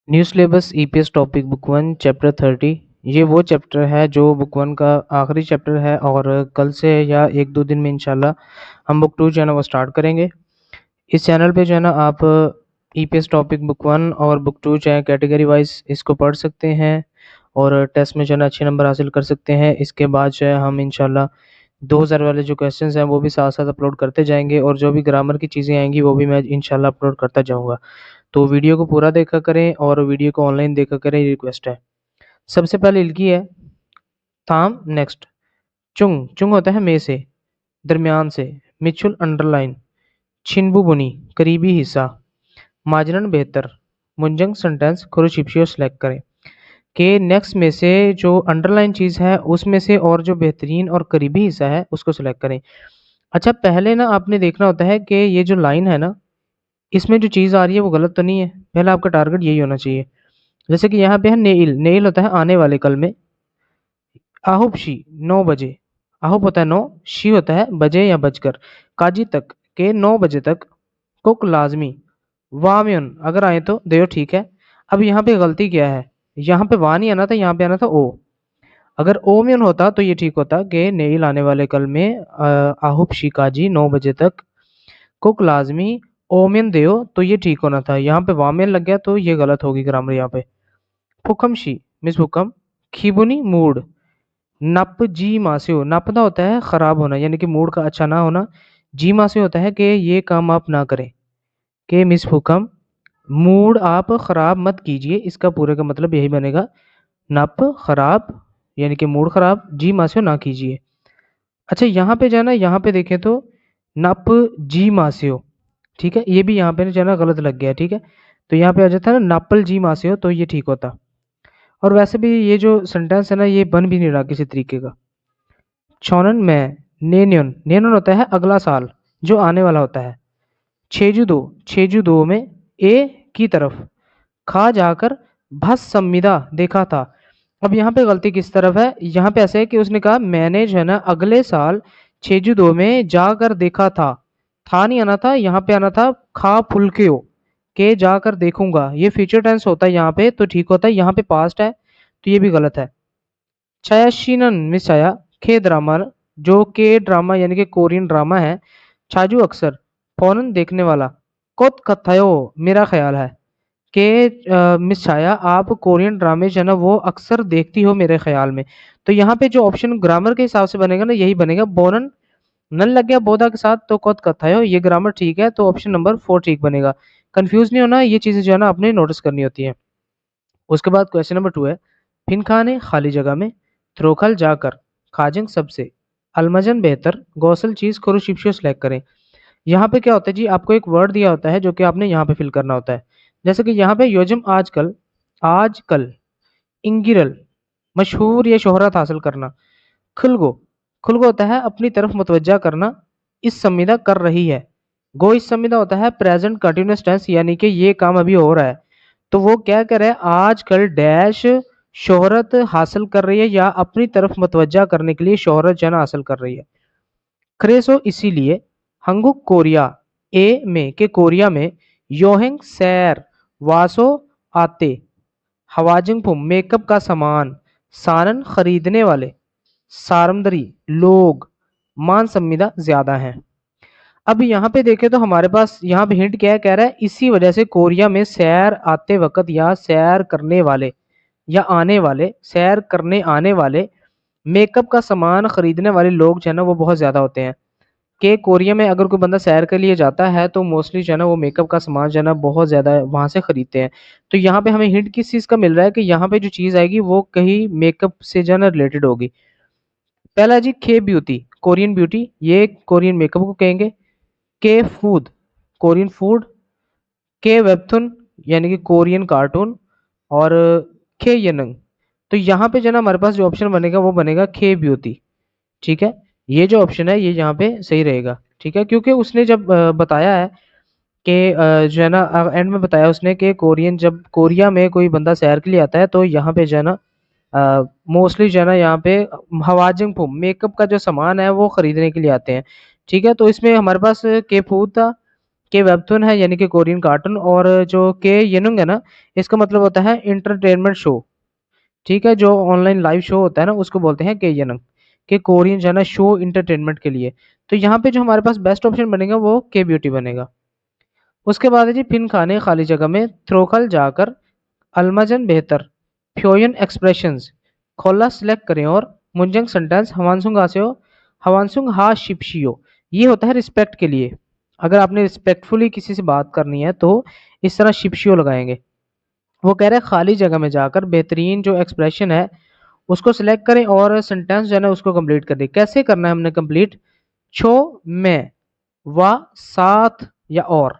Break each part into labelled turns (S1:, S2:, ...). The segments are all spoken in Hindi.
S1: New syllabus EPS topic book 1 chapter 30। ये वो चैप्टर है जो बुक 1 का आखिरी चैप्टर है और कल से या एक दो दिन में इंशाल्लाह हम बुक 2 जो है ना वो स्टार्ट करेंगे। इस चैनल पे जो है ना आप ईपीएस टॉपिक बुक 1 और बुक 2 चाहे कैटेगरी वाइज इसको पढ़ सकते हैं और टेस्ट में जो है ना अच्छे नंबर हासिल कर सकते हैं। इसके बाद जो है हम इंशाल्लाह 2000 वाले जो क्वेश्चंस हैं वो भी साथ साथ अपलोड करते जाएंगे और जो भी ग्रामर की चीज़ें आएंगी वो भी मैं इंशाल्लाह अपलोड करता जाऊँगा। तो वीडियो को पूरा देखा करें और वीडियो को ऑनलाइन देखा करें, ये रिक्वेस्ट है। सबसे पहले इल्की है थाम। नेक्स्ट चुंग। चुंग होता है में से, दरमियान से। Mitchell underline. छिनबू बुनी, करीबी हिस्सा। माजरन बेहतर। मुंजंग सेंटेंस खुरुशिप्शियो सेलेक्ट करें कि नेक्स्ट में से जो अंडरलाइन चीज़ है उसमें से और जो बेहतरीन और करीबी हिस्सा है उसको सिलेक्ट करें। अच्छा, पहले ना आपने देखना होता है कि ये जो लाइन है ना, इसमें जो चीज़ आ रही है वो गलत तो नहीं है। पहले आपका टारगेट यही होना चाहिए। जैसे कि यहाँ पे है नेइल। नेइल होता है आने वाले कल में। आहुब शी 9 बजे। आहुब होता है 9, शी होता है बजे या बजकर। काजी तक के 9 बजे तक। कुक लाजमी। वाम्युन अगर आए तो देयो, ठीक है। अब यहाँ पे गलती क्या है, यहाँ पे वा नहीं आना था, यहाँ पे आना था ओ। अगर ओ म्यून होता तो ये ठीक होता कि नेइल आने वाले कल में आहुब शी काजी 9 बजे तक। कुक लाजमी ओमियन देयो तो ये ठीक होना था। यहाँ पे वामियन लग गया तो ये गलत होगी ग्रामर यहाँ पे। फुकमशी मिस हुकम। खीबुनी मूड। नप जी मास्यो। नपना होता है खराब होना, यानी कि मूड का अच्छा ना होना। जी मास्यो होता है कि ये काम आप ना करें। के मिस हुकम मूड आप खराब मत कीजिए, इसका पूरे का मतलब यही बनेगा। नप खराब यानी कि मूड खराब, जी मास्यो ना कीजिए। अच्छा, यहाँ पे जाना, यहाँ पे देखें तो नप जी मास्यो, ठीक है, ये भी यहाँ पे जो है ना गलत लग गया, ठीक है। तो यहाँ पे आ जाता है ना नापल जी मास्यो, तो ये ठीक होता। और वैसे भी ये जो सेंटेंस है ना ये बन भी नहीं रहा किसी तरीके का। छौनन में नेन्योन। नेन्योन होता है अगला साल, जो आने वाला होता है। छेजू दो। छेजू दो में ए की तरफ। खा जाकर भस संविदा देखा था। अब यहाँ पे गलती किस तरफ है, यहाँ पे ऐसे है कि उसने कहा मैंने जो है ना अगले साल छेजू दो में जाकर देखा था नहीं आना था, यहाँ पे आना था खा फुलके के जाकर देखूंगा। ये फ्यूचर टेंस होता है यहाँ पे तो ठीक होता है, यहाँ पे पास्ट है तो ये भी गलत है। छायाशीनन मिस छाया खे ड्रामा, जो के ड्रामा यानी कि कोरियन ड्रामा है। छाजू अक्सर फौरन देखने वाला। कोत कथायो मेरा ख्याल है कि मिस छाया आप कोरियन ड्रामे जो है ना वो अक्सर देखती हो मेरे ख्याल में। तो यहाँ पे जो ऑप्शन ग्रामर के हिसाब से बनेगा ना यही बनेगा। बोनन नन लग गया बोधा के साथ तो कोत कथायो, ये ग्रामर ठीक है तो ऑप्शन नंबर 4 ठीक बनेगा। कंफ्यूज नहीं होना, ये चीजें जो है ना आपने नोटिस करनी होती है। उसके बाद क्वेश्चन नंबर 2 है फिन खाने खाली जगह में। थ्रोखल जाकर। खाजंग सबसे। अलमजन बेहतर। गौसल चीज खुरुशिप्शो सेलेक्ट करें। यहाँ पे क्या होता है जी, आपको एक वर्ड दिया होता है जो कि आपने यहाँ पे फिल करना होता है। जैसे कि यहाँ पे योजम आजकल। आजकल। इंगिरल मशहूर या शोहरत हासिल करना। खुलगो। खुलगो होता है अपनी तरफ मुतवज्जा करना। इस संविदा कर रही है। गो इस संविदा होता है प्रेजेंट कंटिन्यूअस टेंस, यानी कि ये काम अभी हो रहा है। तो वो क्या करे, आजकल डैश शोहरत हासिल कर रही है या अपनी तरफ मुतवज्जा करने के लिए शोहरत जन हासिल कर रही है। क्रेसो इसीलिए। हंगुक कोरिया ए में के कोरिया में। योहेंग सैर। वासो आते। हवाजिंगफुम मेकअप का सामान। सानन खरीदने वाले। सारमदरी लोग। मान संविदा ज्यादा है। अब यहाँ पे देखें तो हमारे पास यहाँ पे हिंट क्या है, कह रहा है इसी वजह से कोरिया में सैर आते वक्त या सैर करने वाले या आने वाले, सैर करने आने वाले, मेकअप का सामान खरीदने वाले लोग जो है ना वो बहुत ज्यादा होते हैं। कि कोरिया में अगर कोई बंदा सैर के लिए जाता है तो मोस्टली जो है ना वो मेकअप का सामान जो है ना बहुत ज्यादा वहां से खरीदते हैं। तो यहाँ पे हमें हिंट किस चीज का मिल रहा है कि यहाँ पे जो चीज आएगी वो कहीं मेकअप से जो है ना रिलेटेड होगी। पहला जी के ब्यूटी, कोरियन ब्यूटी, ये कोरियन मेकअप को कहेंगे। के फूड, कोरियन फूड। के वेबथुन यानी कि कोरियन कार्टून। और खे यनंग। तो यहाँ पे जो है ना हमारे पास जो ऑप्शन बनेगा वो बनेगा खे ब्यूटी, ठीक है। ये जो ऑप्शन है ये यहाँ पे सही रहेगा, ठीक है, क्योंकि उसने जब बताया है कि जो है ना एंड में बताया उसने कि कोरियन जब कोरिया में कोई बंदा सैर के लिए आता है तो यहाँ पे जो है ना मोस्टली जो है ना यहाँ पे हवाजिंग फूम मेकअप का जो सामान है वो खरीदने के लिए आते हैं, ठीक है। तो इसमें हमारे पास के फूड था, के वेबटून है यानी कि कोरियन कार्टून, और जो के येनुंग है ना, इसका मतलब होता है एंटरटेनमेंट शो। ठीक है, जो ऑनलाइन लाइव शो होता है ना उसको बोलते हैं के येनुंग, के कोरियन जो है ना शो इंटरटेनमेंट के लिए। तो यहाँ पे जो हमारे पास बेस्ट ऑप्शन बनेगा वो के ब्यूटी बनेगा। उसके बाद है जी फिन खाने खाली जगह में थ्रोखल जाकर अलमजन बेहतर फ्योयन एक्सप्रेशंस खोला सिलेक्ट करें और मुंजंग सेंटेंस हवानसुंग आसेओ हवानसुंग हा शिपशियो, ये होता है रिस्पेक्ट के लिए। अगर आपने रिस्पेक्टफुली किसी से बात करनी है तो इस तरह शिपशियो लगाएंगे। वो कह रहे हैं खाली जगह में जाकर बेहतरीन जो एक्सप्रेशन है उसको सिलेक्ट करें और सेंटेंस जो है ना उसको कंप्लीट कर दें। कैसे करना है हमने कंप्लीट? छो में वा साथ या और,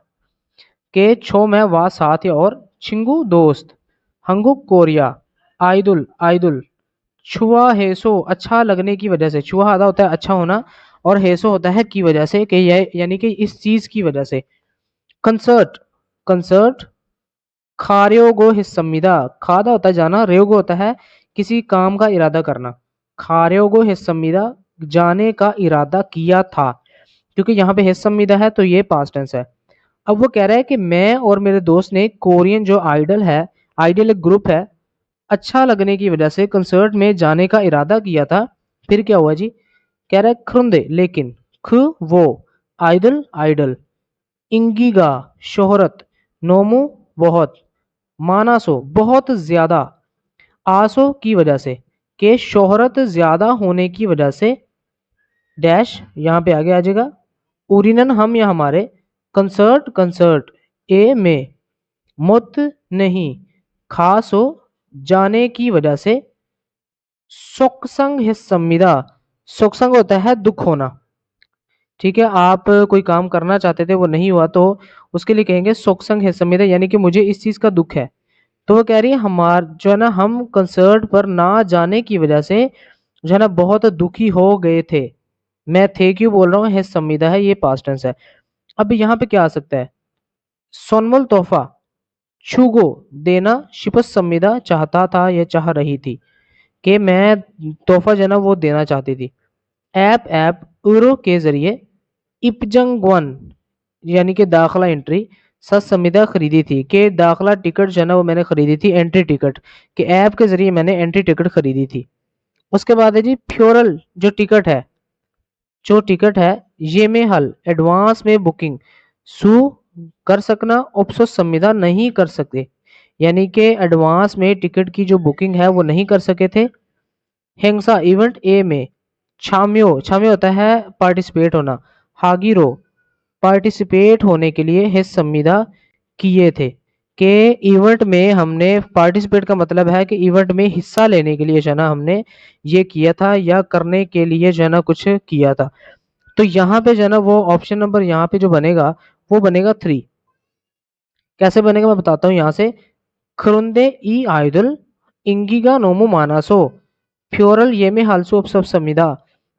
S1: के छो में वा साथ या और, छिंगू दोस्त, हंगु कोरिया, आइदुल आइदुल, छुआ हेसो अच्छा लगने की वजह से, छुआ आधा होता है अच्छा होना और हेसो होता है की वजह से, कि यह यानी कि इस चीज की वजह से। कंसर्ट कंसर्ट खार्योगो हिस्समिदा, खादा होता है जाना, रेयोगो होता है किसी काम का इरादा करना, खार्योगो हिस्समिदा जाने का इरादा किया था, क्योंकि यहाँ पे हिस्समिदा है तो ये पास्ट टेंस है। अब वो कह रहा है कि मैं और मेरे दोस्त ने कोरियन जो आइडल है, आइडल एक ग्रुप है, अच्छा लगने की वजह से कंसर्ट में जाने का इरादा किया था। फिर क्या हुआ जी? कह रहा है खुंदे लेकिन, ख वो, आइडल आइडल, इंगिगा शोहरत, नोमू बहुत, मानासो बहुत ज्यादा, आसो की वजह से, के शोहरत ज्यादा होने की वजह से, डैश यहाँ पे आगे आ जाएगा, उरिनन हम या हमारे, कंसर्ट कंसर्ट ए में, मुत नहीं, खास हो जाने की वजह से, सोकसंग है संविदा, सोकसंग होता है दुख होना। ठीक है, आप कोई काम करना चाहते थे वो नहीं हुआ तो उसके लिए कहेंगे सोकसंग है संविदा, यानी कि मुझे इस चीज का दुख है। तो वो कह रही है हमार जो है ना हम कंसर्ट पर ना जाने की वजह से जो है ना बहुत दुखी हो गए थे। मैं थे क्यों बोल रहा हूँ, है संविदा है, ये पास्ट टेंस है। अब यहाँ पे क्या आ सकता है? सोनमल तोहफा, छुगो देना, शिपस संविदा चाहता था या चाह रही थी, कि मैं तोहफा जो है ना वो देना चाहती थी। ऐप ऐप यूरो के जरिए, इपजंगवन यानी कि दाखला एंट्री, सच संविदा खरीदी थी, कि दाखला टिकट जो है ना वो मैंने खरीदी थी, एंट्री टिकट, कि ऐप के जरिए मैंने एंट्री टिकट खरीदी थी। उसके बाद है जी फ्योरल जो टिकट है, जो टिकट है ये में हल एडवांस में बुकिंग, सु कर सकना, उपसो संविदा नहीं कर सकते, यानी कि एडवांस में टिकट की जो बुकिंग है वो नहीं कर सके थे। हिंसा इवेंट ए में, छाम्यो छाम्यो होता है पार्टिसिपेट होना, हागिरो पार्टिसिपेट होने के लिए हिस्स संविदा किए थे, के इवेंट में हमने पार्टिसिपेट का मतलब है कि इवेंट में हिस्सा लेने के लिए जो है ना हमने ये किया था या करने के लिए जो है ना कुछ किया था। तो यहाँ पे जो है ना वो ऑप्शन नंबर यहाँ पे जो बनेगा वो बनेगा 3। कैसे बनेगा मैं बताता हूँ यहाँ से। खरुंदे ई आइडल इंगिगा नोमो मानासो फ्योरल ये में हालसो सब समिदा,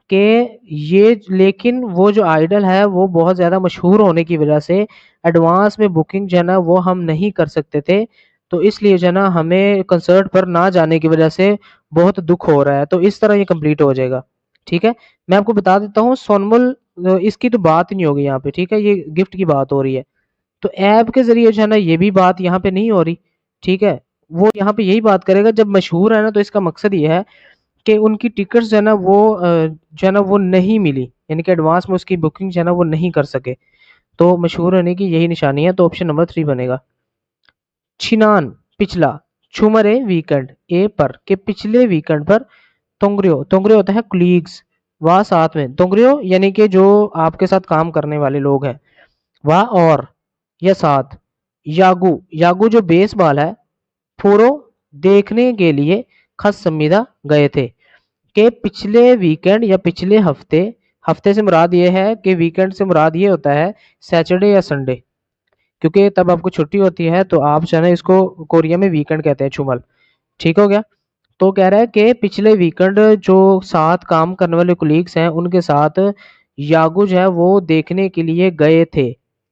S1: के ये लेकिन वो जो आइडल है वो बहुत ज़्यादा मशहूर होने की वजह से एडवांस में बुकिंग जो है ना वो हम नहीं कर सकते थे, तो इसलिए जो है ना हमें कंसर्ट पर ना जाने की वजह से बहुत दुख हो रहा है। तो इस तरह ये कंप्लीट हो जाएगा। ठीक है, मैं आपको बता देता हूँ सोनमुल इसकी तो बात ही नहीं होगी यहाँ पे। ठीक है, ये गिफ्ट की बात हो रही है, तो ऐप के जरिए जो है ना ये भी बात यहाँ पे नहीं हो रही। ठीक है, वो यहाँ पे यही बात करेगा जब मशहूर है ना, तो इसका मकसद ये है कि उनकी टिकट्स जो है ना वो जो है ना वो नहीं मिली, यानी कि एडवांस में उसकी बुकिंग जो है ना वो नहीं कर सके, तो मशहूर होने की यही निशानी है। तो ऑप्शन नंबर 3 बनेगा। छिनान पिछला, छुमरे वीकेंड ए पर, के पिछले वीकेंड पर, तोंगरियो तोंगरियो होता है कुलीग्स, वह साथ में, तोंगरियो यानी कि जो आपके साथ काम करने वाले लोग हैं, वह और या साथ, यागू यागू जो बेसबॉल है, फूरो देखने के लिए खस संविदा गए थे, के पिछले वीकेंड या पिछले हफ्ते, हफ्ते से मुराद ये है कि वीकेंड से मुराद ये होता है सैटरडे या संडे, क्योंकि तब आपको छुट्टी होती है तो आप जो है ना इसको कोरिया में वीकेंड कहते हैं, छुमल। ठीक हो गया। तो कह रहा है कि पिछले वीकेंड जो साथ काम करने वाले कुलीग्स हैं उनके साथ यागू जो है वो देखने के लिए गए थे,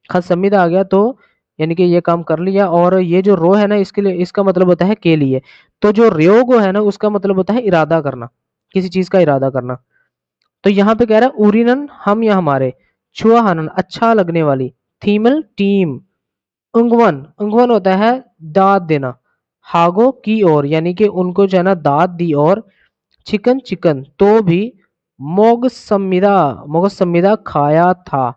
S1: खत संविदा आ गया, तो यानी कि ये काम कर लिया। और ये जो रो है ना इसके लिए इसका मतलब होता है के लिए, तो जो रयोगो है ना उसका मतलब होता है इरादा करना, किसी चीज का इरादा करना। तो यहाँ पे कह रहा है उरिनन हम या हमारे, छुआ हनन अच्छा लगने वाली, थीमल टीम। उंगवन, उंगवन होता है दाद देना। हागो की ओर यानी कि उनको जो है ना दाद दी, और चिकन चिकन तो भी। मोग संविदा, मोग संविदा खाया था,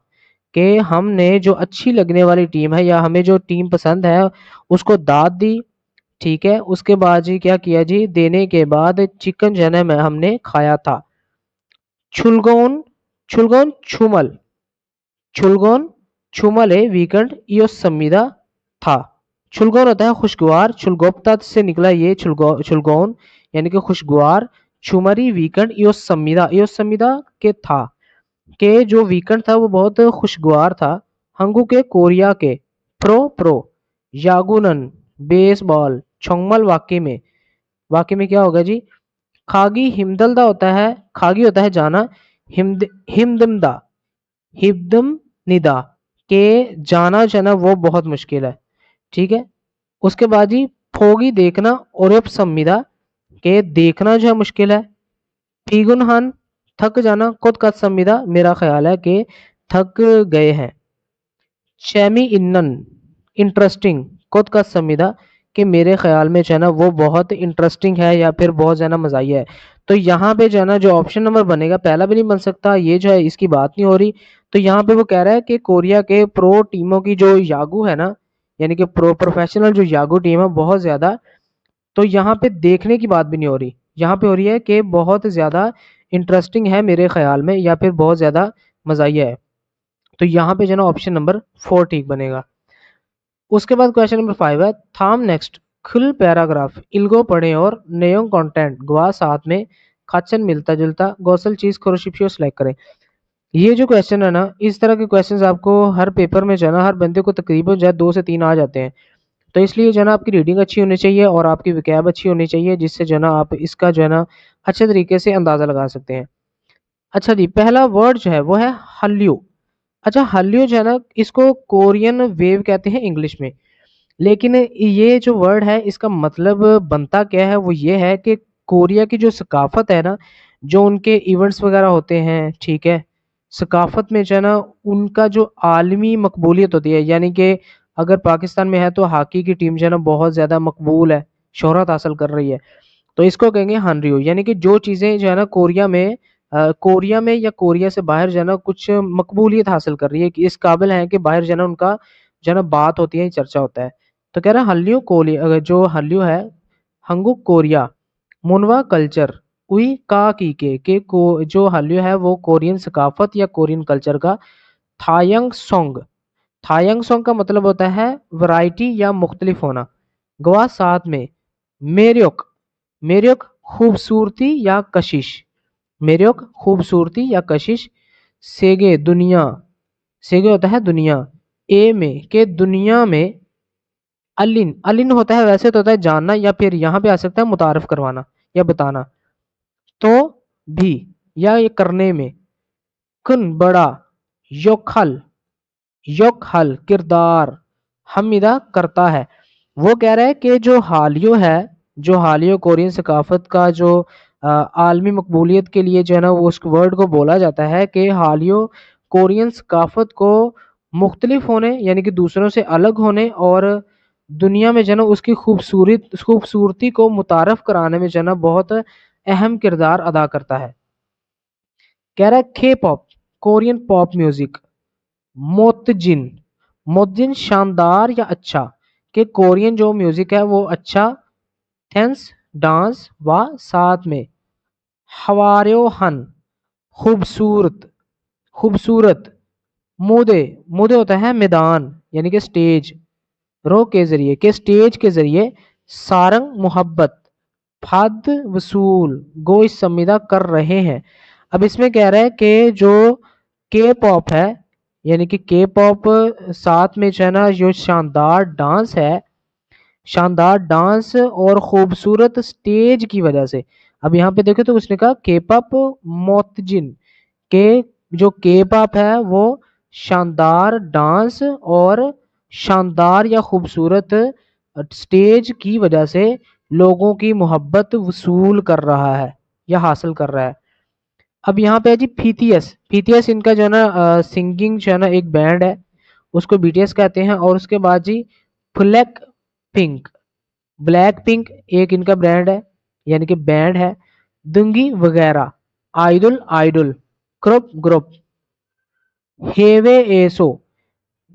S1: कि हमने जो अच्छी लगने वाली टीम है या हमें जो टीम पसंद है उसको दाद दी। ठीक है, उसके बाद जी क्या किया जी, देने के बाद चिकन जो है ना हमने खाया था। छुलगोन, छुलगोन छुमल, छुलगोन छुमल है वीकेंड यो संविदा था। छुलगोन होता है खुशगवार, छुलगोप्ता से निकला ये छुलगोन यानी कि खुशगवार। छुमरी वीकेंड यो संविदा के था, के जो वीकेंड था वो बहुत खुशगवार था। हंगू के कोरिया के। प्रो प्रो यागुनन बेसबॉल। छोंगमल वाक्य में क्या होगा जी, खागी हिमदलदा होता है, खागी होता है जाना। हिमदमदा हिब्दम निदा, के जाना जो है ना वो बहुत मुश्किल है। ठीक है, उसके बाद जी फोगी देखना और संविदा, के देखना जो है मुश्किल है। फीगुनहान थक जाना, खुद का संविदा मेरा ख्याल है कि थक गए हैं। शैमी इन्नन इंटरेस्टिंग, खुद का संविदा, कि मेरे ख्याल में जो है ना वो बहुत इंटरेस्टिंग है या फिर बहुत ज्यादा मजाई है। तो यहाँ पे जो है ना जो ऑप्शन नंबर बनेगा पहला भी नहीं बन सकता, ये जो है इसकी बात नहीं हो रही। तो यहाँ पे वो कह रहा है कि कोरिया के प्रो टीमों की जो यागू है ना, यानी कि प्रोफेशनल जो यागू टीम है बहुत ज्यादा। तो यहाँ पे देखने की बात भी नहीं हो रही, यहाँ पे हो रही है कि बहुत ज्यादा इंटरेस्टिंग है मेरे ख्याल में या फिर बहुत ज्यादा मजाइया है। तो यहाँ पे जो है ना ऑप्शन नंबर 4 ठीक बनेगा। उसके बाद क्वेश्चन नंबर 5 है, थाम नेक्स्ट खुल पैराग्राफ इल्गो पढ़े और नयो कंटेंट गवा साथ में खाचन मिलता जुलता गौसल चीज खरोशिप्यो सेलेक्ट करें। ये जो क्वेश्चन है ना, इस तरह के क्वेश्चंस आपको हर पेपर में जो है ना हर बंदे को तकरीबन जो है 2 से 3 आ जाते हैं। तो इसलिए जो है ना आपकी रीडिंग अच्छी होनी चाहिए और आपकी विकैब अच्छी होनी चाहिए, जिससे जो है ना आप इसका जो है ना अच्छे तरीके से अंदाजा लगा सकते हैं। अच्छा जी, पहला वर्ड जो है वो है हल्यू। अच्छा, हल्यू जो है ना इसको कोरियन वेव कहते हैं इंग्लिश में। लेकिन ये जो वर्ड है इसका मतलब बनता क्या है, वो ये है कि कोरिया की जो सकाफत है ना, जो उनके इवेंट्स वगैरह होते हैं, ठीक है, सकाफत में जो है ना उनका जो आलमी मकबूलियत होती है, यानी कि अगर पाकिस्तान में है तो हॉकी की टीम जो है ना बहुत ज़्यादा मकबूल है, शोहरत हासिल कर रही है। तो इसको कहेंगे हानरियो, यानी कि जो चीज़ें जो है ना कोरिया में या कोरिया से बाहर जो है ना कुछ मकबूलियत हासिल कर रही है, कि इस काबिल है कि बाहर जो है ना उनका जो है ना बात होती है, चर्चा होता है। तो कह रहा है हल्यू कोरिया, अगर जो हल्यू है हंगुक कोरिया मुनवा कल्चर उई का की के को जो हल्यू है वो कोरियन सकाफत या कोरियन कल्चर का। थायंग सॉन्ग, थायंग सॉन्ग का मतलब होता है वैरायटी या मुख्तलिफ होना। गवा साथ में मेरियोक, मेरियोक खूबसूरती या कशिश, मेरियोक खूबसूरती या कशिश। सेगे दुनिया, सेगे होता है दुनिया। ए में के दुनिया में। अलिन, अलिन होता है वैसे तो होता है जानना या फिर यहाँ पे आ सकता है मुतारफ करवाना या बताना। तो भी या ये करने में। कुन बड़ा। योखल, योखल किरदार। हमिदा करता है। वो कह रहा है कि जो हालियो है, जो हालियो कोरियन सकाफत का जो आलमी मकबूलियत के लिए जो है ना वो उस वर्ड को बोला जाता है कि हालियो कोरियन सकाफत को मुख्तलिफ होने यानी कि दूसरों से अलग होने और दुनिया में जो है ना उसकी खूबसूरती को मुतारफ कराने में जो है ना बहुत अहम किरदार अदा करता है। कह रहा है के पॉप, कोरियन पॉप म्यूजिक। मोतजिन, मोतजिन शानदार या अच्छा, कि कोरियन जो म्यूजिक है वो अच्छा। थेंस डांस व साथ में। हवार्यो हन खूबसूरत, खूबसूरत। मुदे, मुदे होता है मैदान यानी कि स्टेज। रो के जरिए, के स्टेज के जरिए। सारंग मोहब्बत। फाद वसूल गो इस संविदा कर रहे हैं। अब इसमें कह रहा है कि जो के पॉप है यानी कि के पॉप साथ में जो है ना जो शानदार डांस है, शानदार डांस और खूबसूरत स्टेज की वजह से। अब यहाँ पे देखो तो उसने कहा के पॉप मोतजिन, के जो के पॉप है वो शानदार डांस और शानदार या खूबसूरत स्टेज की वजह से लोगों की मोहब्बत वसूल कर रहा है या हासिल कर रहा है। अब यहाँ पे है जी फीथियस, फीथियस इनका जो है ना सिंगिंग जो है ना एक बैंड है उसको बीटीएस कहते हैं। और उसके बाद जी ब्लैक पिंक, ब्लैक पिंक एक इनका ब्रांड है यानी कि बैंड है। दुंगी वगैरह, आइडल आइडल, ग्रुप ग्रुप। हेवे एसो,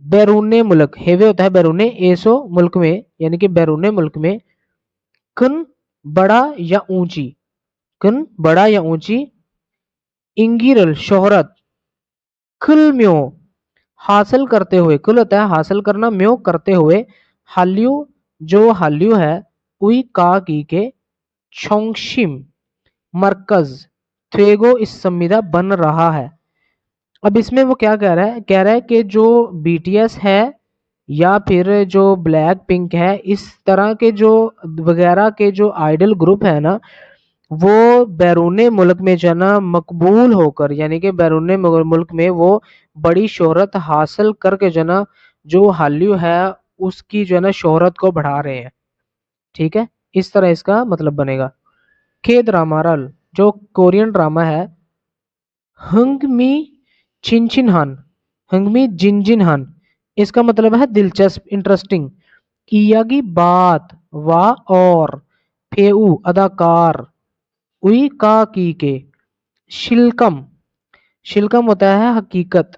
S1: बैरूने मुल्क, हेवे होता है बैरूने, एसो मुल्क में यानी कि बैरूने मुल्क में। कन बड़ा या ऊंची, कन बड़ा या ऊंची। इंगिरल शोहरत, कुल म्यो हासिल करते हुए, कुल होता है हासिल करना, म्यो करते हुए। हाल्यू जो हाल्यू है, उई का की के छोंगशिम मरकज थ्वेगो इस संविदा बन रहा है। अब इसमें वो क्या कह रहा है, कह रहा है कि जो बीटीएस है या फिर जो ब्लैक पिंक है, इस तरह के जो वगैरह के जो आइडल ग्रुप है ना, वो बैरूने मुल्क में जो है ना मकबूल होकर, यानी कि बैरूने मुल्क में वो बड़ी शोहरत हासिल करके जो है ना, जो हाल्यू है उसकी जो है ना शोहरत को बढ़ा रहे हैं। ठीक है, इस तरह इसका मतलब बनेगा। के ड्रामारल जो कोरियन ड्रामा है, हंगमी चिनचिनहान, हंगमी जिनजिनहान, इसका मतलब है दिलचस्प, इंटरेस्टिंग। इयागी बात, वाह और, फेऊ अदाकार, उई का की के, शिल्कम, शिल्कम होता है हकीकत,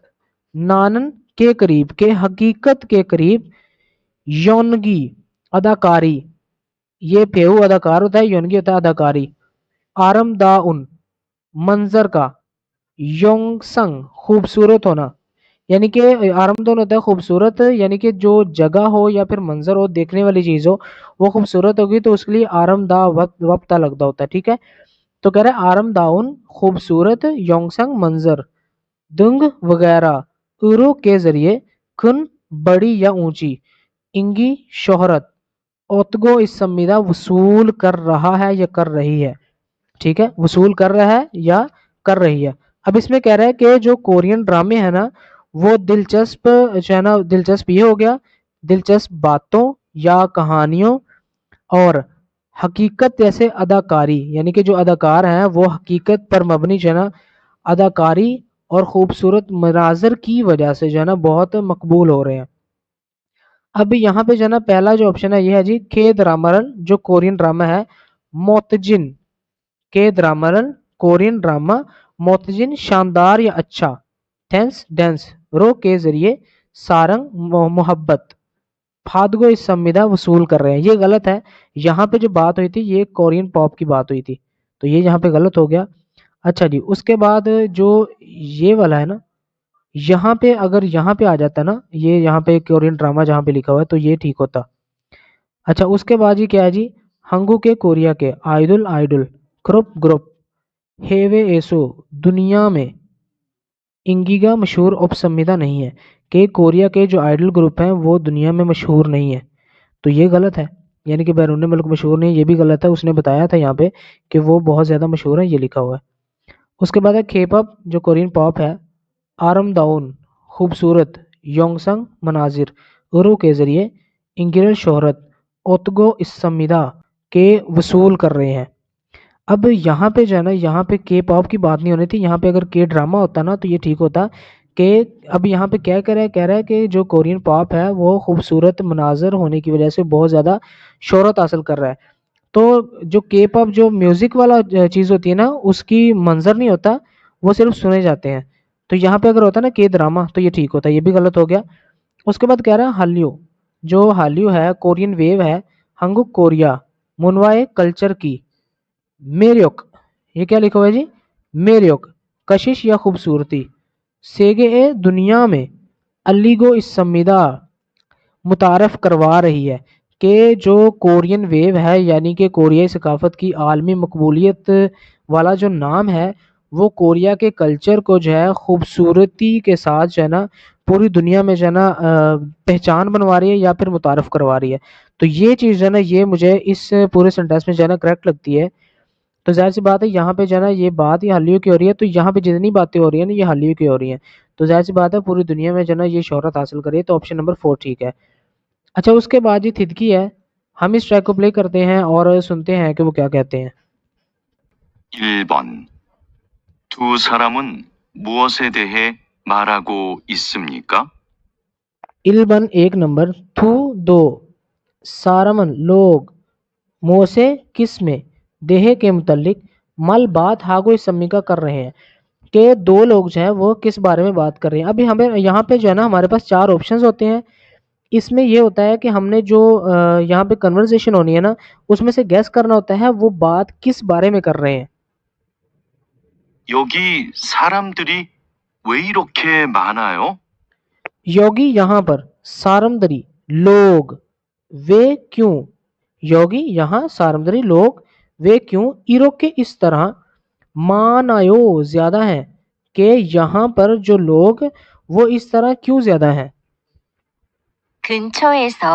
S1: नानन के करीब, के हकीकत के करीब। योनगी अदाकारी, ये फेऊ अदाकार होता है, योनगी होता है अदाकारी। आरामदाउन मंजर का, योंगसंग खूबसूरत होना, यानी कि आरामदायक होता है खूबसूरत, यानी कि जो जगह हो या फिर मंजर हो, देखने वाली चीज हो, वो खूबसूरत होगी तो उसके लिए आरामदा वक्ता लगता होता है। ठीक है, तो कह रहे हैं आरामदाउन खूबसूरत, योंगसंग मंजर, दुंग वगैरह, उरो के जरिए, कुन बड़ी या ऊंची, इंगी शोहरत, ओतगो इस संविदा वसूल कर रहा है या कर रही है। ठीक है, वसूल कर रहा है या कर रही है। अब इसमें कह रहा है कि जो कोरियन ड्रामे है ना, वो दिलचस्प जो है ना, दिलचस्प ये हो गया, दिलचस्प बातों या कहानियों और हकीकत जैसे अदाकारी, यानी कि जो अदाकार हैं वो हकीकत पर मबनी जो है ना अदाकारी और खूबसूरत मनाजर की वजह से जो है ना बहुत मकबूल हो रहे हैं। अब यहाँ पे जो है ना पहला जो ऑप्शन है ये है जी के ड्रामरन जो कोरियन ड्रामा है, मोतजिन, के ड्रामरन कोरियन ड्रामा, मोतजिन शानदार या अच्छा, टेंस डेंस, रो के जरिए, सारंग मोहब्बत, फादगो इस संविदा वसूल कर रहे हैं। ये गलत है, यहाँ पे जो बात हुई थी ये कोरियन पॉप की बात हुई थी, तो ये यहाँ पे गलत हो गया। अच्छा जी, उसके बाद जो ये वाला है ना, यहाँ पे अगर यहाँ पे आ जाता ना, ये यहाँ पे कोरियन ड्रामा जहाँ पे लिखा हुआ है तो ये ठीक होता। अच्छा, उसके बाद जी क्या है जी, हंगू के कोरिया के, आइडल आइडल, ग्रुप ग्रुप, हेवे एसो दुनिया में, इंगिगा मशहूर उपसंविदा नहीं है, कि कोरिया के जो आइडल ग्रुप हैं वो दुनिया में मशहूर नहीं है, तो ये गलत है, यानी कि बैरून मुल्क मशहूर नहीं, ये भी गलत है। उसने बताया था यहाँ पे कि वो बहुत ज़्यादा मशहूर है, ये लिखा हुआ है। उसके बाद है केपॉप जो कोरियन पॉप है, आरामदाउन खूबसूरत, योंगसंग मनाजिर, उरु के जरिए, इंगिरल शोहरत, ओतगो इस संविदा के वसूल कर रहे हैं। अब यहाँ पे जो है ना, यहाँ पे के पॉप की बात नहीं होनी थी, यहाँ पे अगर के ड्रामा होता ना तो ये ठीक होता कि, अब यहाँ पे क्या कह रहा है कि जो कोरियन पॉप है वो खूबसूरत मनाजर होने की वजह से बहुत ज़्यादा शोहरत हासिल कर रहा है। तो जो के पॉप जो म्यूजिक वाला चीज़ होती है ना, उसकी मंजर नहीं होता, वो सिर्फ सुने जाते हैं। तो यहाँ पे अगर होता ना के ड्रामा तो ये ठीक होता, ये भी गलत हो गया। उसके बाद कह रहा है हाल्यू, जो हाल्यू है कोरियन वेव है, हंगुक कोरिया, मुनवाए कल्चर की, मेरयोक, ये क्या लिखा हुआ है जी, मेरयोक कशिश या खूबसूरती, सेगे ए दुनिया में, अलीगो इस संविदा मुतारफ करवा रही है, कि जो कोरियन वेव है यानी कि कोरियाई सकाफत की आलमी मकबूलियत वाला जो नाम है, वो कोरिया के कल्चर को जो है खूबसूरती के साथ जो है ना पूरी दुनिया में जो है ना पहचान बनवा रही है या फिर मुतारफ करवा रही है। तो ये चीज़ जो है ना, ये मुझे इस पूरे सेंटेंस में जो है ना करेक्ट लगती है। तो ज़ाहिर सी बात है यहाँ पे जो है ना ये बात ये हालियों की हो रही है, तो यहाँ पे जितनी बातें हो रही है ना ये हालियों की हो रही है, तो ज़ाहिर सी बात है पूरी दुनिया में जो है ना ये शोहरत हासिल करिए, तो ऑप्शन नंबर 4 ठीक है। अच्छा, उसके बाद ये थिदकी है, हम इस ट्रैक को प्ले करते हैं और सुनते हैं कि वो क्या कहते हैं।
S2: 1번. 두 사람은 무엇에 대해 말하고 있습니까?
S1: इलबन 1 नंबर, थू 2, सारमन लोग, मोसे किस में, देह के मुतल्लिक, मल बात हागो इस सम्मी का कर रहे हैं कि दो लोग जो है वो किस बारे में बात कर रहे हैं। अभी हमें यहाँ पे जो है ना हमारे पास 4 ऑप्शंस होते हैं। इसमें ये होता है कि हमने जो यहाँ पे कन्वर्सेशन होनी है ना उसमें से गैस करना होता है वो बात किस बारे में कर रहे हैं।
S2: 여기 사람들이 왜 이렇게 많아요?
S1: योगी यहाँ पर, सारमदरी लोग, वे क्यों, योगी यहाँ, सारमदरी लोग, वे क्यों, इरो के इस तरह, मानायो ज्यादा है कि यहाँ पर जो लोग वो इस तरह क्यों ज्यादा है।
S3: 근처에서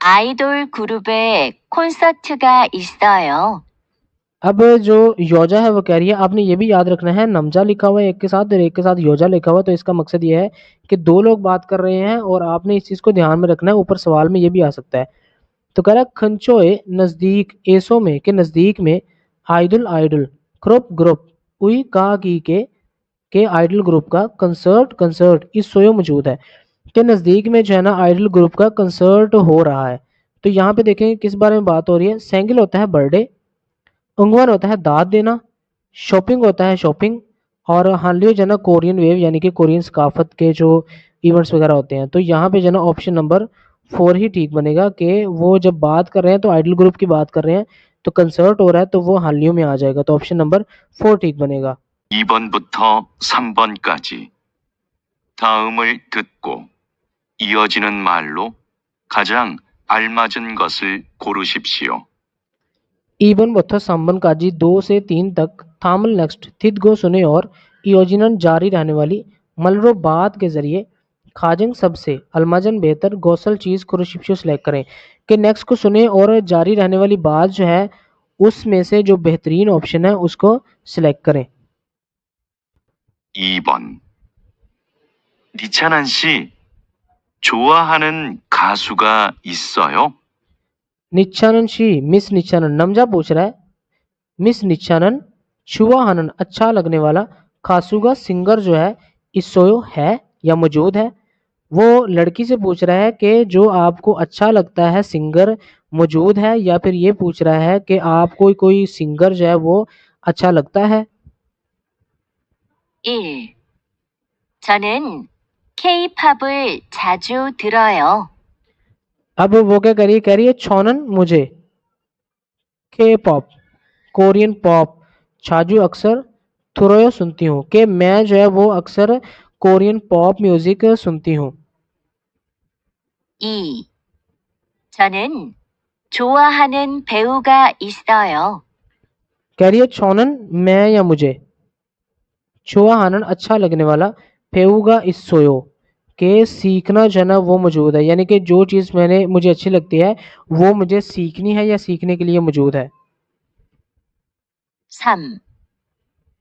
S3: 아이돌 그룹의 콘서트가 있어요.
S1: अब जो योजा है वो कह रही है, आपने ये भी याद रखना है नमजा लिखा हुआ है एक के साथ और एक के साथ योजा लिखा हुआ है, तो इसका मकसद ये है कि दो लोग बात कर रहे हैं और आपने इस चीज को ध्यान में रखना है। ऊपर सवाल में ये भी आ सकता है। तो कह रहा है खंचोए नजदीक, एसो में के नजदीक में, आइडल आइडल, ग्रुप ग्रुप, उई का की के आइडल ग्रुप का कंसर्ट कंसर्ट इस सोयो मौजूद है के नजदीक में जो है ना आइडल ग्रुप का कंसर्ट हो रहा है। तो यहाँ पे देखें किस बारे में बात हो रही है। सेंगिल होता है बर्थडे, उंगवन होता है दाद देना, शॉपिंग होता है शॉपिंग, और हानलियो जो है ना कोरियन वेव यानी कि कोरियन सकाफत के जो इवेंट्स वगैरह होते हैं। तो यहाँ पे जो है ना ऑप्शन नंबर 4 ही ठीक बनेगा कि वो जब बात कर रहे हैं तो आइडल ग्रुप की बात कर रहे हैं, तो कंसर्ट हो रहा है तो वो हानलियो में आ जाएगा, तो ऑप्शन नंबर 4 ठीक बनेगा।
S2: 2번부터 3번까지 다음을 듣고 이어지는 말로 가장 알맞은 것을 고르십시오.
S1: ईबन बत्था संबन काजी 2 से 3 तक, थामल नेक्स्ट थित गो सुने और योजनन जारी रहने वाली, मलरो बात के जरिए, खाजंग सबसे, अलमाजन बेहतर, गौसल चीज कुरुशिप्शु सेलेक्ट करें कि नेक्स्ट को सुने और जारी रहने वाली बात जो है उसमें से जो बेहतरीन ऑप्शन है उसको सिलेक्ट करें।
S2: 2번. 니찬한 씨, 좋아하는 가수가 있어요?
S1: निच्चानन शी, मिस निच्चानन, नमजा पूछ रहा है मिस निच्चानन, छुआहनन अच्छा लगने वाला, खासुगा सिंगर जो है इसोयो है या मौजूद है। वो लड़की से पूछ रहा है कि जो आपको अच्छा लगता है सिंगर मौजूद है, या फिर ये पूछ रहा है कि आपको कोई सिंगर जो है वो अच्छा लगता है।
S3: 1. 저는 K-팝을 자주 들어요.
S1: अब वो क्या कह रही है छोनन मुझे, के पॉप कोरियन पॉप, छाजू अक्सर, थुरोयो सुनती हूँ, कि मैं जो है वो अक्सर कोरियन पॉप म्यूजिक सुनती हूँ।
S3: 2. 저는 좋아하는 배우가 있어요.
S1: कह रही है छोनन मैं या मुझे, छुआहानन अच्छा लगने वाला, फेऊगा इस सोयो के सीखना जो है ना वो मौजूद है, यानी कि जो चीज़ मुझे अच्छी लगती है वो मुझे सीखनी है या सीखने के लिए मौजूद है।
S3: 3.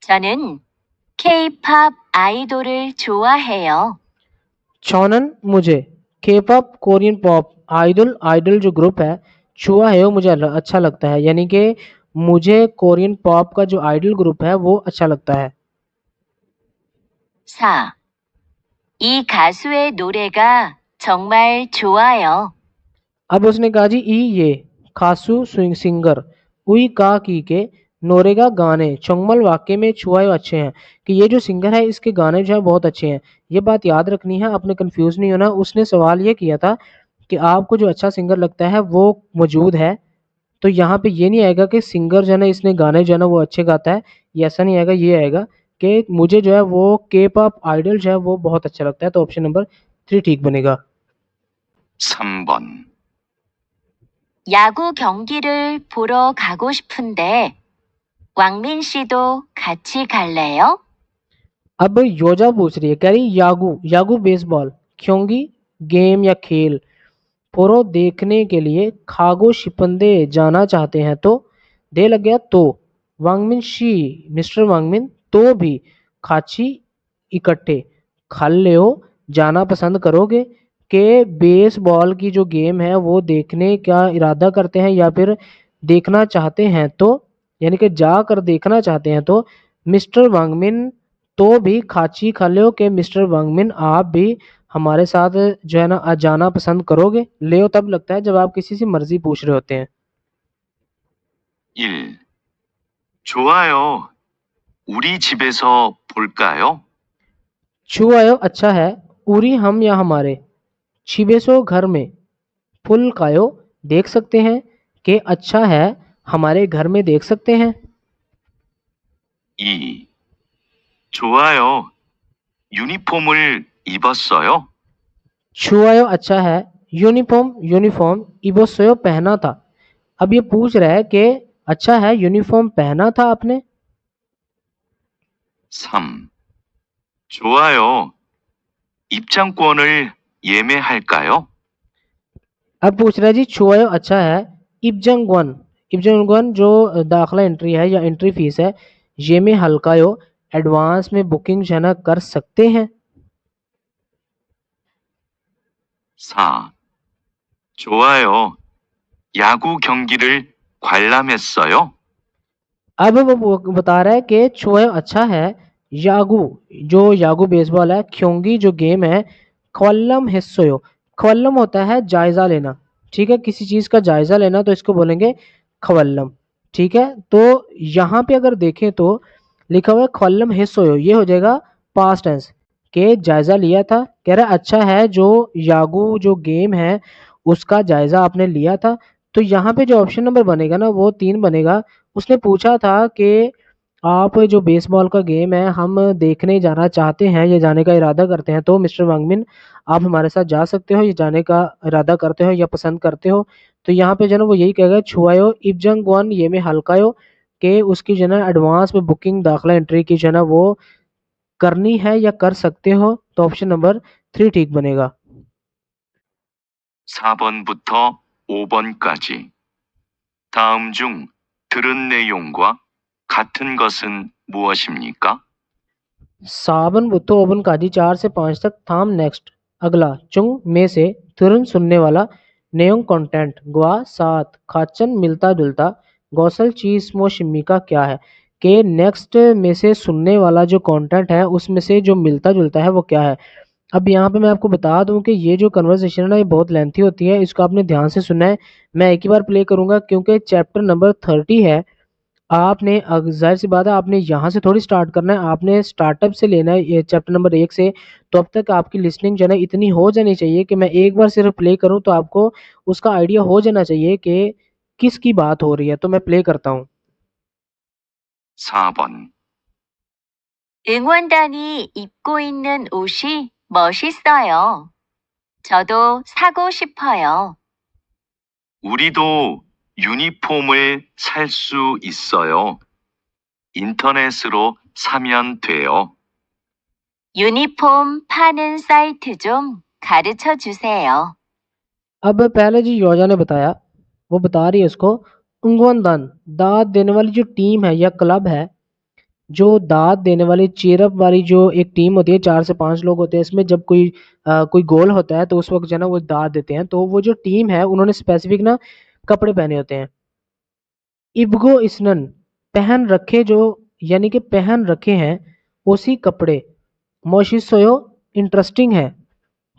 S3: 저는 K-팝 아이돌을 좋아해요.
S1: छोनन मुझे, के pop Korean pop, idol idol जो ग्रुप है, छुआ है वो मुझे अच्छा लगता है, यानी कि मुझे कोरियन पॉप का जो आइडल ग्रुप है वो अच्छा लगता है।
S3: 4. 이 가수의 노래가 정말 좋아요.
S1: अब उसने कहा जी ई ये खासू सिंगर, उई का की के, नोरेगा गाने, चोंगमल वाक्य में छुआए अच्छे हैं, कि ये जो सिंगर है इसके गाने जो है बहुत अच्छे हैं। ये बात याद रखनी है, आपने कंफ्यूज नहीं होना। उसने सवाल ये किया था कि आपको जो अच्छा सिंगर लगता है वो मौजूद है, तो यहाँ पे ये नहीं आएगा कि सिंगर जो है ना इसने गाने जो है ना वो अच्छे गाता है, ये ऐसा नहीं आएगा। ये आएगा कि मुझे जो है वो के पॉप आइडल जो है वो बहुत अच्छा लगता है, तो ऑप्शन नंबर 3 ठीक बनेगा।
S2: 3번.
S3: 야구 경기를 보러 가고 싶은데 왕민 씨도 같이 갈래요?
S1: अब योजा पूछ रही है, कह रही यागू यागू बेसबॉल, क्योंकि गेम या खेल, पोरो देखने के लिए, खागो शिपंदे जाना चाहते हैं, तो दे लग गया तो, वांगमिन शी मिस्टर वांगमिन तो भी, खाची इकट्ठे, खाल्लेओ जाना पसंद करोगे, के बेसबॉल की जो गेम है वो देखने का इरादा करते हैं या फिर देखना चाहते हैं, तो यानी कि जाकर देखना चाहते हैं, तो मिस्टर वांगमिन तो भी खाची खाल्लेओ के मिस्टर वांगमिन आप भी हमारे साथ जो है ना आज जाना पसंद करोगे? लेओ तब लगता है जब आप किसी से मर्जी पूछ रहे होते हैं।
S2: 1. 좋아요. 우리 집에서 볼까요?
S1: छुआयो अच्छा है, उरी हम या हमारे, छिबेसो घर में, फुल कायो देख सकते हैं, के अच्छा है हमारे घर में देख सकते हैं।
S2: 2. 좋아요. 유니폼을 입었어요?
S1: छुआयो अच्छा है, यूनिफॉर्म इबोसयो पहना था। अब ये पूछ रहा है कि अच्छा है यूनिफॉर्म पहना था आपने।
S2: 3. 좋아요. 입장권을 예매할까요?
S1: अब पूछ रहा है जी छुआयो अच्छा है, इब्जंगवन जो दाखला एंट्री है या एंट्री फीस है, ये में हल्कायो एडवांस में बुकिंग जो है ना कर सकते हैं।
S2: 4. 좋아요. 야구 경기를 관람했어요?
S1: अब वो बता रहा है कि छुआयो अच्छा है, यागू जो यागू बेसबॉल है, क्योंकि जो गेम है, क्वल्लम हिस्सोयो, क्वल्लम होता है जायजा लेना, ठीक है, किसी चीज का जायजा लेना, तो इसको बोलेंगे खवल्लम। ठीक है, तो यहाँ पे अगर देखें तो लिखा हुआ है क्वल्लम हिस्सोयो, ये हो जाएगा पास्ट टेंस के जायजा लिया था। कह रहा है अच्छा है जो यागू जो गेम है उसका जायजा आपने लिया था। तो यहाँ पे जो ऑप्शन नंबर बनेगा ना वो 3 बनेगा। उसने पूछा था कि आप जो बेसबॉल का गेम है हम देखने जाना चाहते हैं या जाने का इरादा करते हैं, तो मिस्टर वांगमिन आप हमारे साथ जा सकते हो या जाने का इरादा करते हो या पसंद करते हो। तो यहाँ पे जो ना वो यही कहेगा छुआयो इबजंग वन ये में हल्कायो कि उसकी जो है एडवांस में बुकिंग दाखला एंट्री की जो है ना वो करनी है या कर सकते हो। तो ऑप्शन नंबर 3 ठीक बनेगा।
S2: 4번부터 5번까지. 다음 중 들은 내용과 같은 것은 무엇입니까?
S1: सावन बुतो ओबन काजी 4 से 5 तक थाम नेक्स्ट। अगला चुंग में से तुरंत सुनने वाला नेयोंग कंटेंट ग्वा सात खाचन मिलता जुलता गौसल चीज मो शिम्मी का क्या है के नेक्स्ट में से सुनने वाला जो कंटेंट है उसमें से जो मिलता जुलता है वो क्या है। अब यहाँ पे मैं आपको बता दूं कि ये जो कन्वर्सेशन है ना ये बहुत लेंथी होती है, इसको आपने ध्यान से सुनना है। मैं एक ही बार प्ले करूंगा क्योंकि चैप्टर नंबर 30 है। आपने जाहिर सी बात है आपने यहाँ से थोड़ी स्टार्ट करना है, आपने स्टार्टअप से लेना है ये चैप्टर नंबर 1 से। तो अब तक आपकी लिसनिंग जो है ना इतनी हो जानी चाहिए कि मैं एक बार सिर्फ प्ले करूँ तो आपको उसका आइडिया हो जाना चाहिए कि किसकी बात हो रही है। तो मैं प्ले करता हूँ।
S2: 4번.
S3: 응원단이 입고 있는 옷이 멋있어요. 저도 사고 싶어요.
S2: 우리도 유니폼을 살 수 있어요. 인터넷으로 사면 돼요.
S3: 유니폼 파는 사이트 좀 가르쳐 주세요.
S1: अब पहले जी योजा ने बताया, वो बता रही है उसको उंगवनदान दाद देने वाली जो टीम है या क्लब है, जो दाद देने वाली चेयरअप वाली जो एक टीम होती है 4 से 5 लोग होते हैं, इसमें जब कोई गोल होता है तो उस वक्त जो है ना वो दाद देते हैं। तो वो जो टीम है उन्होंने स्पेसिफिक ना कपड़े पहने होते हैं। इब्गो इसनन पहन रखे जो, यानी कि पहन रखे हैं उसी कपड़े। मोशिसोयो इंटरेस्टिंग है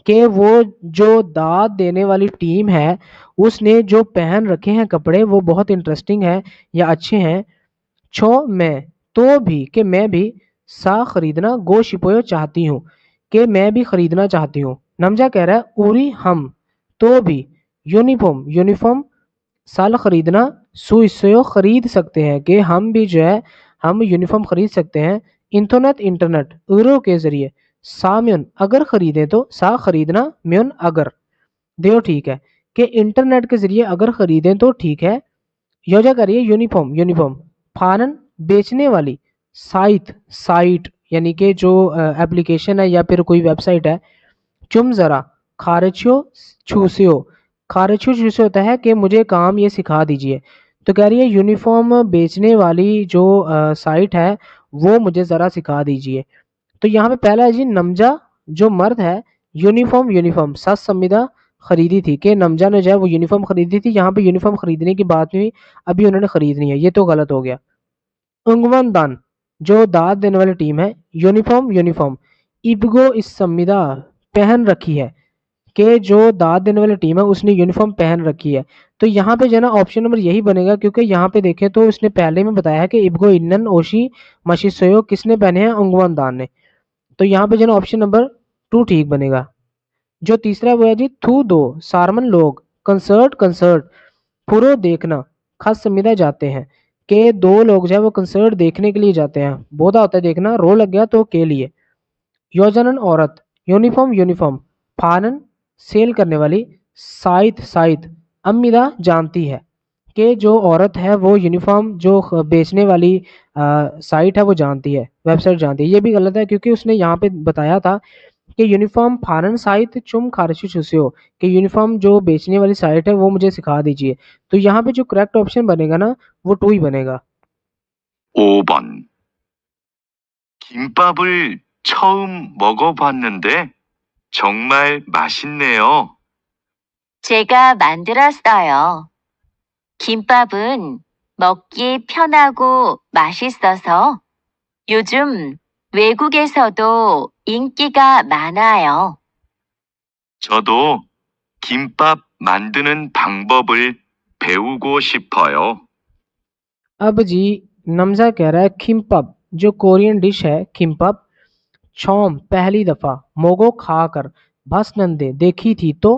S1: कि वो जो दाद देने वाली टीम है उसने जो पहन रखे हैं कपड़े वो बहुत इंटरेस्टिंग है या अच्छे हैं। छो मैं तो भी कि मैं भी सा खरीदना गो शिपोयो चाहती हूँ कि मैं भी खरीदना चाहती हूँ। नमजा कह रहा है उरी हम तो भी यूनिफॉर्म साल खरीदना सुइसोयो खरीद सकते हैं कि हम भी जो है हम यूनिफॉर्म खरीद सकते हैं। इंटरनेट यूरो के जरिए साम्यन अगर खरीदें तो सा खरीदना म्यून अगर देो ठीक है कि इंटरनेट के जरिए अगर खरीदें तो ठीक है। योजा करिए यूनिफॉर्म फानन बेचने वाली साइट यानी कि जो एप्लीकेशन है या फिर कोई वेबसाइट है। चुम जरा खारचियो छूसियो, खारचियो छूसे होता है कि मुझे काम ये सिखा दीजिए। तो कह रही है यूनिफॉर्म बेचने वाली जो साइट है वो मुझे ज़रा सिखा दीजिए। तो यहाँ पे पहला है जी नमजा जो मर्द है, यूनिफॉर्म सस संविदा खरीदी थी कि नमजा ने जो है वो यूनिफॉर्म खरीदी थी। यहाँ पे यूनिफॉर्म खरीदने की बात नहीं हुई, अभी उन्होंने खरीदनी है, ये तो गलत हो गया। उंगवन दान जो दाद देने वाली टीम है, यूनिफॉर्म इब्गो इस संविदा पहन रखी है, कि जो दाद देने वाली टीम है उसने यूनिफॉर्म पहन रखी है। तो यहाँ पे जो है ना ऑप्शन नंबर यही बनेगा, क्योंकि यहाँ पे देखें तो उसने पहले में बताया है कि इब्गो इन्नन ओशी मशीसोयो किसने पहने हैं, अंगवान दान ने। तो यहाँ पे जो है ना ऑप्शन नंबर 2 ठीक बनेगा। जो तीसरा वो है जी थू दो सारमन लोग कंसर्ट कंसर्ट पुरो देखना खास संविदा जाते हैं, के दो लोग जो है वो कंसर्ट देखने के लिए जाते हैं। बोधा होता है देखना, रो लग गया तो के लिए। योजनन औरत यूनिफॉर्म यूनिफॉर्म फानन सेल करने वाली साइथ साइथ अम्मिदा जानती है, कि जो औरत है वो यूनिफॉर्म जो बेचने वाली साइट है वो जानती है, वेबसाइट जानती है। ये भी गलत है, क्योंकि उसने यहाँ पे बताया था कि यूनिफॉर्म फारन साइट चुम खारशी छुसियो, कि यूनिफॉर्म जो बेचने वाली साइट है वो मुझे सिखा दीजिए। तो यहाँ पे जो करेक्ट ऑप्शन बनेगा ना वो 2 ही बनेगा।
S2: 5번. 김밥을 처음 먹어봤는데 정말 맛있네요.
S3: 제가 만들었어요. 김밥은 먹기 편하고 맛있어서 요즘 외국에서도 인기가 많아요.
S2: 저도 김밥 만드는 방법을 배우고 싶어요.
S1: अब जी नमजा कह रहा है खिम्पब जो कोरियन डिश है खिम्पब, छौम पहली दफा, मोगो खाकर, भस नंदे देखी थी तो,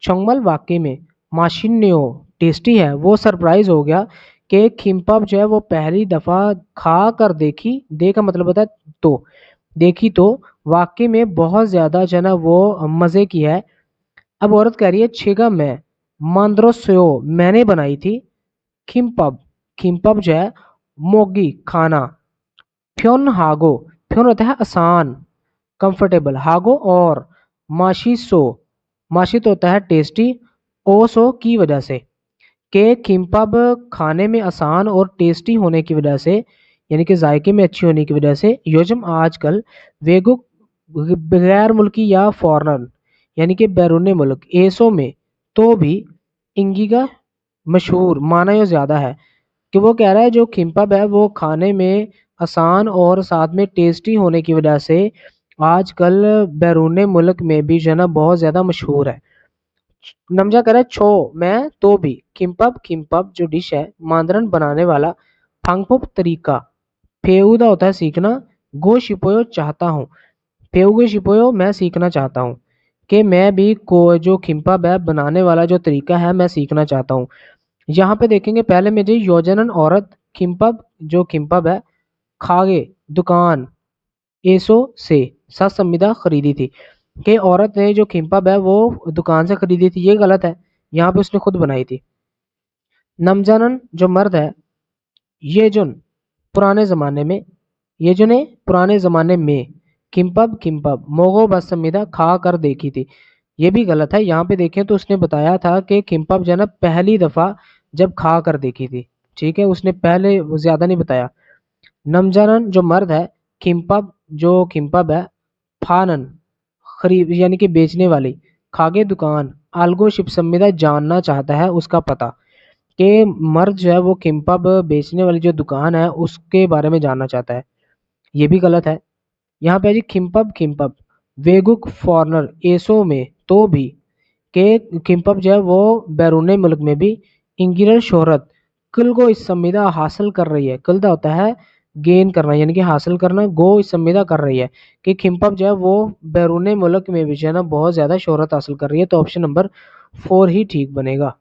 S1: चंगमल वाकई में, माशिन्यो टेस्टी है, वो सरप्राइज हो गया कि खिम्पब जो है वो पहली दफा खा कर देखी, दे का मतलब होता है तो, देखी तो वाकई में बहुत ज्यादा जो है ना वो मजे की है। अब औरत कह रही है छेगा मैं, मांद्रोस्यो मैंने बनाई थी, खिम्पब खिम्पब जो है मोगी खाना, फ्योन हागो फ्योन होता है आसान कंफर्टेबल, हागो और, माशिसो माशित होता है टेस्टी, ओसो की वजह से, के किम्पाब खाने में आसान और टेस्टी होने की वजह से, यानी कि जायके में अच्छी होने की वजह से, योजम आजकल वेगो गैर मुल्की या फॉरनर यानी कि बैरून मुल्क एसो में तो भी इंगिगा मशहूर माना या ज़्यादा है, कि वो कह रहा है जो किम्पाब है वो खाने में आसान और साथ में टेस्टी होने की वजह से आजकल बैरून मुल्क में भी जो है ना बहुत ज़्यादा मशहूर है। नमजा कह रहा है छो मैं तो भी, किम्पब किम्पब जो डिश है मांदरन बनाने वाला, फांगपोप तरीका, फेउदा होता है सीखना, गो शिपोयो चाहता हूँ, फेउगो शिपोयो मैं सीखना चाहता हूँ, कि मैं भी को जो किम्पब है बनाने वाला जो तरीका है मैं सीखना चाहता हूँ। यहाँ पे देखेंगे पहले में जी योजनन औरत किम्पब जो किम्पब है खागे दुकान एसो से सत संविदा खरीदी थी, कि औरत ने जो किम्पब है वो दुकान से खरीदी थी, ये गलत है, यहाँ पे उसने खुद बनाई थी। नमजानन जो मर्द है ये जुन पुराने ज़माने में, ये जो ने पुराने ज़माने में, किम्पब किम्पब मोगो बसमिदा खा कर देखी थी, ये भी गलत है। यहाँ पे देखें तो उसने बताया था कि किम्पब जो है ना पहली दफ़ा जब खा कर देखी थी, ठीक है, उसने पहले वो ज़्यादा नहीं बताया। नमजानन जो मर्द है किम्पब जो किम्पब है फानन खरीद यानी कि बेचने वाली, खागे दुकान आल्गो शिप संविदा जानना चाहता है उसका पता, कि मर्द जो है वो किम्पब बेचने वाली जो दुकान है उसके बारे में जानना चाहता है, ये भी गलत है। यहाँ पे है जी किम्पब किम्पब वेगुक फॉरनर एसो में तो भी, के किम्पब जो है वो बैरून मुल्क में भी इंगिरल शोहरत कुल को इस संविदा हासिल कर रही है, कुल का होता है गेन करना यानी कि हासिल करना, गो इस संविदा कर रही है, कि किम्पब जो है वो बैरून मुल्क में भी जो है ना बहुत ज़्यादा शोहरत हासिल कर रही है। तो ऑप्शन नंबर 4 ही ठीक बनेगा।